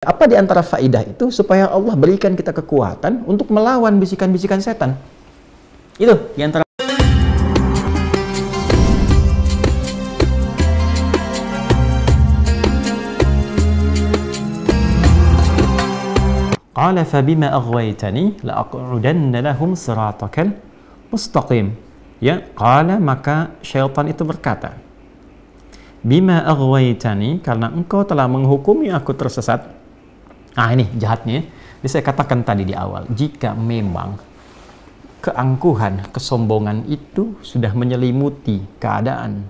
Apa di antara faidah itu supaya Allah berikan kita kekuatan untuk melawan bisikan-bisikan setan. Itu di antara. Qala fabima aghwaytani la'aq'udanna lahum siratakal mustaqim. Ya, qala maka syaitan itu berkata, bima aghwaytani, karena engkau telah menghukumi aku tersesat. Nah ini jahatnya. Jadi saya katakan tadi di awal, jika memang keangkuhan, kesombongan itu sudah menyelimuti keadaan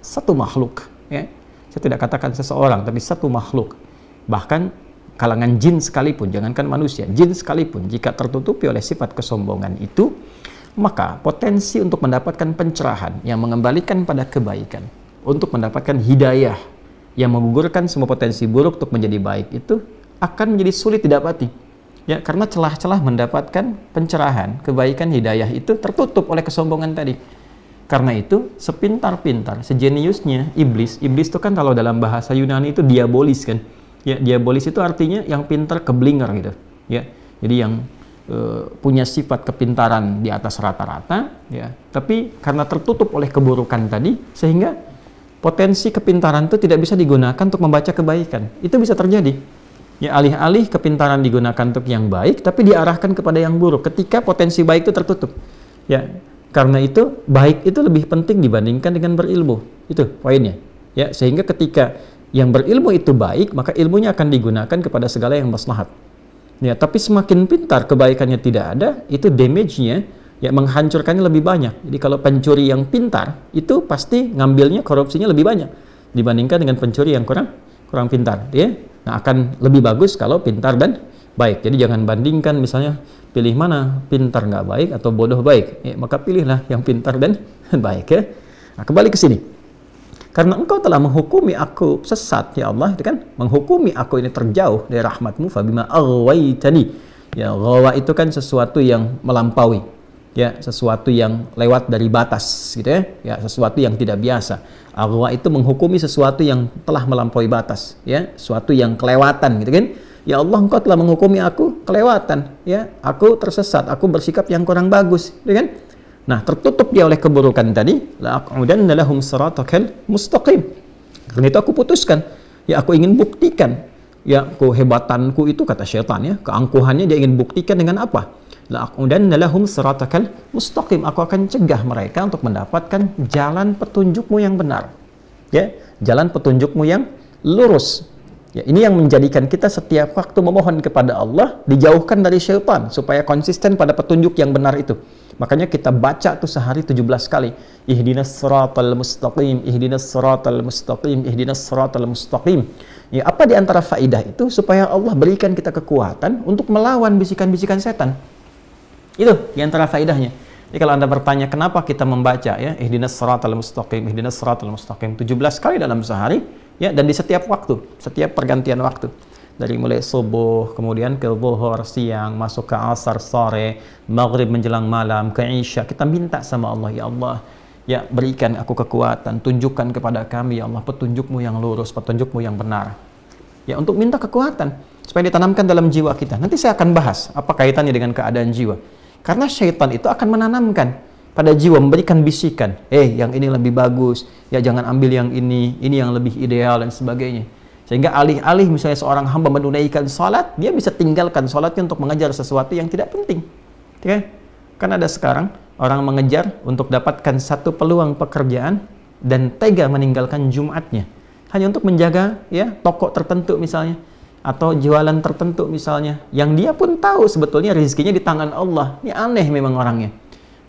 satu makhluk, ya, saya tidak katakan seseorang, tapi satu makhluk, bahkan kalangan jin sekalipun, jangankan manusia, jin sekalipun, jika tertutupi oleh sifat kesombongan itu, maka potensi untuk mendapatkan pencerahan yang mengembalikan pada kebaikan, untuk mendapatkan hidayah yang menggugurkan semua potensi buruk untuk menjadi baik itu akan menjadi sulit didapati, ya, karena celah-celah mendapatkan pencerahan, kebaikan, hidayah itu tertutup oleh kesombongan tadi. Karena itu sepintar-pintar, sejeniusnya iblis itu kan kalau dalam bahasa Yunani itu diabolis kan, ya, diabolis itu artinya yang pintar keblinger gitu, ya, jadi yang punya sifat kepintaran di atas rata-rata, ya, tapi karena tertutup oleh keburukan tadi sehingga potensi kepintaran itu tidak bisa digunakan untuk membaca kebaikan. Itu bisa terjadi. Ya, alih-alih kepintaran digunakan untuk yang baik, tapi diarahkan kepada yang buruk ketika potensi baik itu tertutup. Ya, karena itu baik itu lebih penting dibandingkan dengan berilmu. Itu poinnya. Ya, sehingga ketika yang berilmu itu baik, maka ilmunya akan digunakan kepada segala yang maslahat. Ya, tapi semakin pintar kebaikannya tidak ada, itu damage-nya, ya, menghancurkannya lebih banyak. Jadi kalau pencuri yang pintar itu pasti ngambilnya, korupsinya lebih banyak dibandingkan dengan pencuri yang kurang pintar, ya. Nah, akan lebih bagus kalau pintar dan baik. Jadi jangan bandingkan misalnya pilih mana, pintar nggak baik atau bodoh baik, ya, maka pilihlah yang pintar dan baik, ya. Nah, kembali ke sini. Karena engkau telah menghukumi aku sesat, ya Allah, itu kan, menghukumi aku ini terjauh dari rahmatmu, fabima aghwaytani. Ya, ghawa itu kan sesuatu yang melampaui, ya, sesuatu yang lewat dari batas, gitu, ya, ya, sesuatu yang tidak biasa. Aghwa itu menghukumi sesuatu yang telah melampaui batas, ya, sesuatu yang kelewatan, gitu kan. Ya Allah, engkau telah menghukumi aku kelewatan, ya, aku tersesat, aku bersikap yang kurang bagus, gitu kan. Nah, tertutup dia oleh keburukan tadi, la'aq'udanna lahum siratakal mustaqim. Karena itu aku putuskan, ya, aku ingin buktikan, ya, kehebatanku itu, kata syaitan, ya, keangkuhannya dia ingin buktikan dengan apa? La'aq'udanna lahum siratakal mustaqim. Aku akan cegah mereka untuk mendapatkan jalan petunjukmu yang benar, ya, jalan petunjukmu yang lurus. Ya, ini yang menjadikan kita setiap waktu memohon kepada Allah dijauhkan dari syaitan supaya konsisten pada petunjuk yang benar itu. Makanya kita baca tuh sehari 17 kali. Ihdinas siratal mustaqim, ihdinas siratal mustaqim, ihdinas siratal mustaqim. Ya, apa di antara faidah itu supaya Allah berikan kita kekuatan untuk melawan bisikan-bisikan setan. Itu di antara faidahnya. Jadi kalau Anda bertanya kenapa kita membaca, ya, ihdinas siratal mustaqim, ihdinas siratal mustaqim 17 kali dalam sehari, ya, dan di setiap waktu, setiap pergantian waktu. Dari mulai subuh, kemudian ke zuhur, siang, masuk ke asar, sore, maghrib menjelang malam, ke isya. Kita minta sama Allah, ya Allah, ya, berikan aku kekuatan, tunjukkan kepada kami, ya Allah, petunjukmu yang lurus, petunjukmu yang benar. Ya, untuk minta kekuatan, supaya ditanamkan dalam jiwa kita. Nanti saya akan bahas apa kaitannya dengan keadaan jiwa. Karena syaitan itu akan menanamkan pada jiwa, memberikan bisikan, yang ini lebih bagus, ya, jangan ambil yang ini yang lebih ideal, dan sebagainya. Sehingga alih-alih misalnya seorang hamba menunaikan salat, dia bisa tinggalkan salatnya untuk mengejar sesuatu yang tidak penting. Ya? Kan ada sekarang orang mengejar untuk dapatkan satu peluang pekerjaan dan tega meninggalkan Jumatnya hanya untuk menjaga, ya, toko tertentu misalnya, atau jualan tertentu misalnya, yang dia pun tahu sebetulnya rezekinya di tangan Allah. Ini aneh memang orangnya.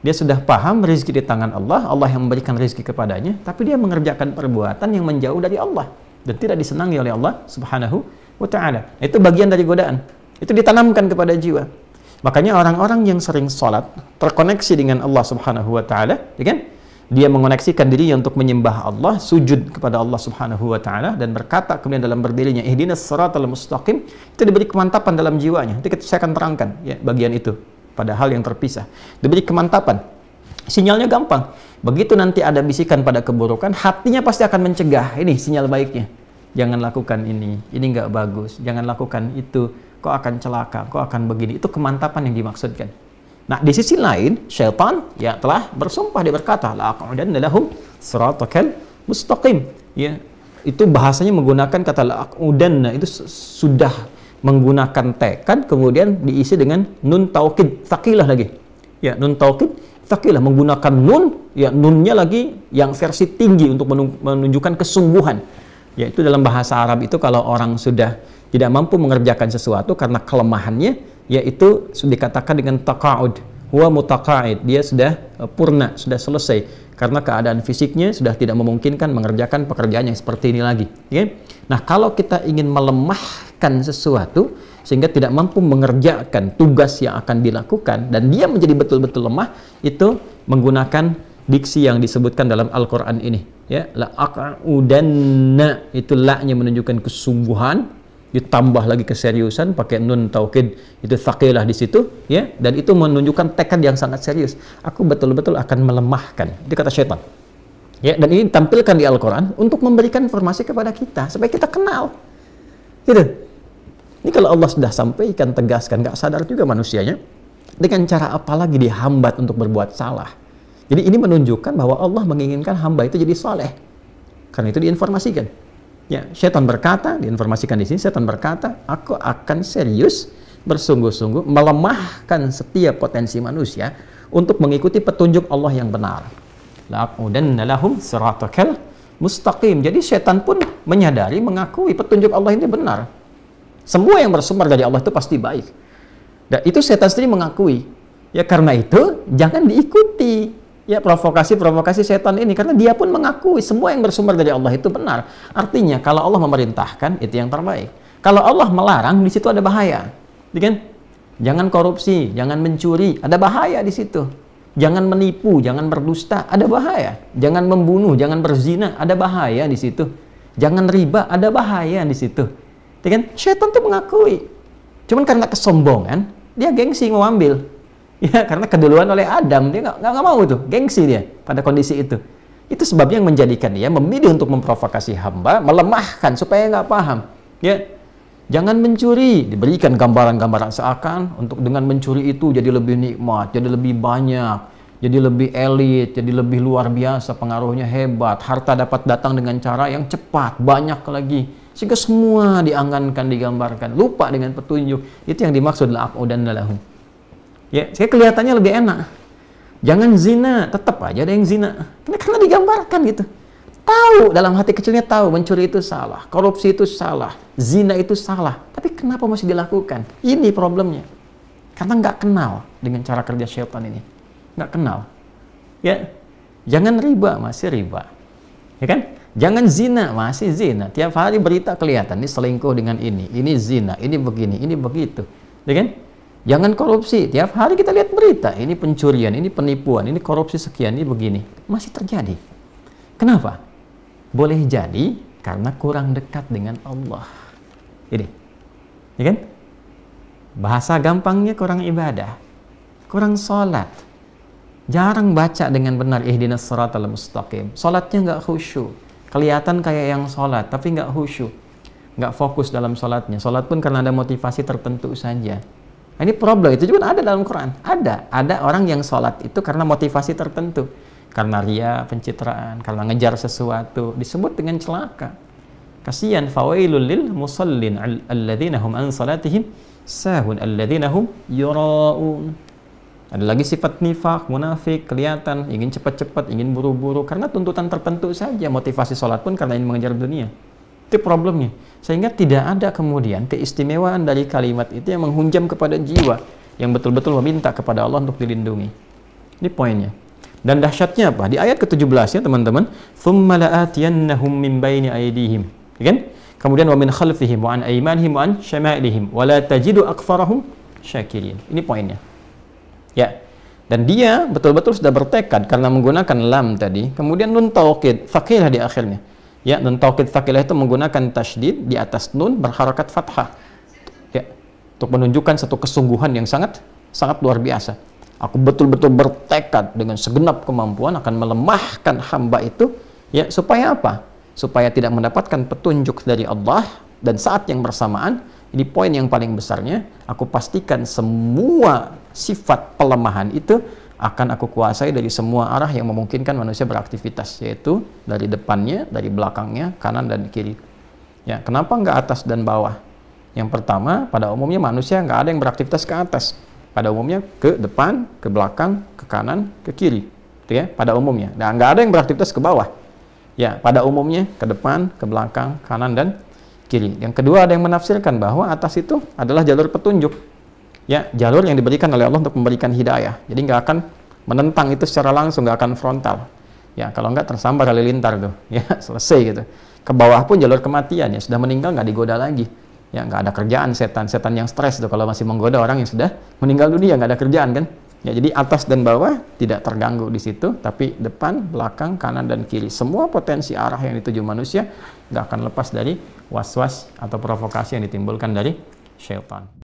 Dia sudah paham rezeki di tangan Allah, Allah yang memberikan rezeki kepadanya, tapi dia mengerjakan perbuatan yang menjauh dari Allah dan tidak disenangi oleh Allah Subhanahu wa ta'ala. Itu bagian dari godaan. Itu ditanamkan kepada jiwa. Makanya orang-orang yang sering sholat terkoneksi dengan Allah Subhanahu wa ta'ala, ya kan? Dia mengoneksikan dirinya untuk menyembah Allah, sujud kepada Allah Subhanahu wa ta'ala, dan berkata kemudian dalam berdirinya ihdinas siratal mustaqim, itu diberi kemantapan dalam jiwanya. Nanti saya akan terangkan, ya, bagian itu pada hal yang terpisah. Diberi kemantapan. Sinyalnya gampang. Begitu nanti ada bisikan pada keburukan, hatinya pasti akan mencegah. Ini sinyal baiknya. jangan lakukan ini nggak bagus, jangan lakukan itu, kau akan celaka, kau akan begini. Itu kemantapan yang dimaksudkan. Nah, di sisi lain, syaitan ya telah bersumpah, dia berkata, la'aqudanna lahum siratakal mustaqim. Ya, itu bahasanya menggunakan kata la'aqudanna, itu sudah menggunakan tekad, kemudian diisi dengan nun taukid, tsaqilah lagi. Ya, nun taukid, tsaqilah, menggunakan nun, ya nunnya lagi yang versi tinggi untuk menunjukkan kesungguhan. Ya, itu dalam bahasa Arab itu kalau orang sudah tidak mampu mengerjakan sesuatu karena kelemahannya, yaitu dikatakan dengan taqa'ud, huwa mutaqa'id, dia sudah purna, sudah selesai karena keadaan fisiknya sudah tidak memungkinkan mengerjakan pekerjaan yang seperti ini lagi. Ya? Nah, kalau kita ingin melemahkan sesuatu sehingga tidak mampu mengerjakan tugas yang akan dilakukan dan dia menjadi betul-betul lemah, itu menggunakan diksi yang disebutkan dalam Al-Quran ini. Ya, la'aqudanna, itu la-nya menunjukkan kesungguhan, ditambah lagi keseriusan pakai nun taukid, itu tsaqilah di situ, ya, dan itu menunjukkan tekad yang sangat serius. Aku betul-betul akan melemahkan. Itu kata syaitan. Ya, dan ini ditampilkan di Al-Qur'an untuk memberikan informasi kepada kita supaya kita kenal. Gitu. Ini kalau Allah sudah sampaikan, tegaskan, nggak sadar juga manusianya dengan cara apa lagi dihambat untuk berbuat salah. Jadi ini menunjukkan bahwa Allah menginginkan hamba itu jadi saleh. Karena itu diinformasikan. Ya, syaitan berkata, diinformasikan di sini, syaitan berkata, aku akan serius, bersungguh-sungguh, melemahkan setiap potensi manusia untuk mengikuti petunjuk Allah yang benar. La'aqudanna lahum siratakal mustaqim. Jadi syaitan pun menyadari, mengakui petunjuk Allah ini benar. Semua yang bersumber dari Allah itu pasti baik. Dan itu syaitan sendiri mengakui. Ya, karena itu jangan diikuti. Ya, provokasi-provokasi setan ini, karena dia pun mengakui semua yang bersumber dari Allah itu benar. Artinya kalau Allah memerintahkan itu yang terbaik. Kalau Allah melarang, di situ ada bahaya. Kan? Jangan korupsi, jangan mencuri, ada bahaya di situ. Jangan menipu, jangan berdusta, ada bahaya. Jangan membunuh, jangan berzina, ada bahaya di situ. Jangan riba, ada bahaya di situ. Kan? Setan tuh mengakui. Cuman karena kesombongan, dia gengsi mau ambil. Ya, karena keduluan oleh Adam, dia nggak mau tuh, gengsi dia pada kondisi itu. Itu sebabnya yang menjadikan dia memilih untuk memprovokasi hamba, melemahkan supaya nggak paham. Ya, jangan mencuri, diberikan gambaran-gambaran seakan untuk dengan mencuri itu jadi lebih nikmat, jadi lebih banyak, jadi lebih elit, jadi lebih luar biasa, pengaruhnya hebat, harta dapat datang dengan cara yang cepat, banyak lagi, sehingga semua diangankan, digambarkan, lupa dengan petunjuk. Itu yang dimaksud la'aqudanna lahum. Ya, saya kelihatannya lebih enak. Jangan zina, tetap aja ada yang zina. Karena digambarkan gitu. Tahu, dalam hati kecilnya tahu mencuri itu salah, korupsi itu salah, zina itu salah. Tapi kenapa masih dilakukan? Ini problemnya. Karena nggak kenal dengan cara kerja syaitan ini. Nggak kenal. Ya, jangan riba, masih riba. Ya kan? Jangan zina, masih zina. Tiap hari berita kelihatan, ini selingkuh dengan ini zina, ini begini, ini begitu. Ya kan? Jangan korupsi, tiap hari kita lihat berita, ini pencurian, ini penipuan, ini korupsi sekian, ini begini. Masih terjadi. Kenapa? Boleh jadi karena kurang dekat dengan Allah. Ini. Ya kan? Bahasa gampangnya kurang ibadah, kurang sholat. Jarang baca dengan benar ihdinas siratal mustaqim. Sholatnya nggak khusyuk. Kelihatan kayak yang sholat, tapi nggak khusyuk. Nggak fokus dalam sholatnya. Sholat pun karena ada motivasi tertentu saja. Nah, ini problem, itu juga ada dalam Quran. Ada orang yang sholat itu karena motivasi tertentu. Karena ria, pencitraan, karena ngejar sesuatu. Disebut dengan celaka. Kasihan, fawailul lil musallin alladzina hum an salatihim sahun alladzina hum yura'un. Ada lagi sifat nifaq, munafik, kelihatan, ingin cepat-cepat, ingin buru-buru. Karena tuntutan tertentu saja. Motivasi sholat pun karena ingin mengejar dunia. Itu problemnya. Sehingga tidak ada kemudian keistimewaan dari kalimat itu yang menghunjam kepada jiwa, yang betul-betul meminta kepada Allah untuk dilindungi. Ini poinnya. Dan dahsyatnya apa? Di ayat ke-17 ya teman-teman, ثُمَّ لَآتِيَنَّهُمْ مِنْ بَيْنِ أَيْدِيهِمْ. Kan? Kemudian wa min khalfihim wa an aymanihim wa an syama'ilihim wa la tajidu aktsarahum syakirin. Ini poinnya. Ya. Dan dia betul-betul sudah bertekad karena menggunakan lam tadi, kemudian nun taukid, tsaqilah di akhirnya. Ya, nun taukid tsaqilah itu menggunakan tasydid di atas nun berharakat fathah. Ya, untuk menunjukkan satu kesungguhan yang sangat luar biasa. Aku betul-betul bertekad dengan segenap kemampuan akan melemahkan hamba itu, ya, supaya apa? supaya tidak mendapatkan petunjuk dari Allah, dan saat yang bersamaan, ini poin yang paling besarnya, aku pastikan semua sifat pelemahan itu akan aku kuasai dari semua arah yang memungkinkan manusia beraktivitas, yaitu dari depannya, dari belakangnya, kanan dan kiri. Ya, kenapa nggak atas dan bawah? Yang pertama, pada umumnya manusia nggak ada yang beraktivitas ke atas. Pada umumnya ke depan, ke belakang, ke kanan, ke kiri. Itu ya, pada umumnya. Dan nggak ada yang beraktivitas ke bawah. Ya, pada umumnya ke depan, ke belakang, kanan dan kiri. Yang kedua, ada yang menafsirkan bahwa atas itu adalah jalur petunjuk. Ya, jalur yang diberikan oleh Allah untuk memberikan hidayah. Jadi nggak akan menentang itu secara langsung, nggak akan frontal. Ya, kalau nggak tersambar halilintar tuh. Ya, selesai gitu. Ke bawah pun jalur kematian, ya sudah meninggal nggak digoda lagi. Ya, nggak ada kerjaan setan yang stres tuh kalau masih menggoda orang yang sudah meninggal dunia, nggak ada kerjaan kan. Ya, jadi atas dan bawah tidak terganggu di situ, tapi depan, belakang, kanan dan kiri, semua potensi arah yang dituju manusia nggak akan lepas dari was-was atau provokasi yang ditimbulkan dari syaitan.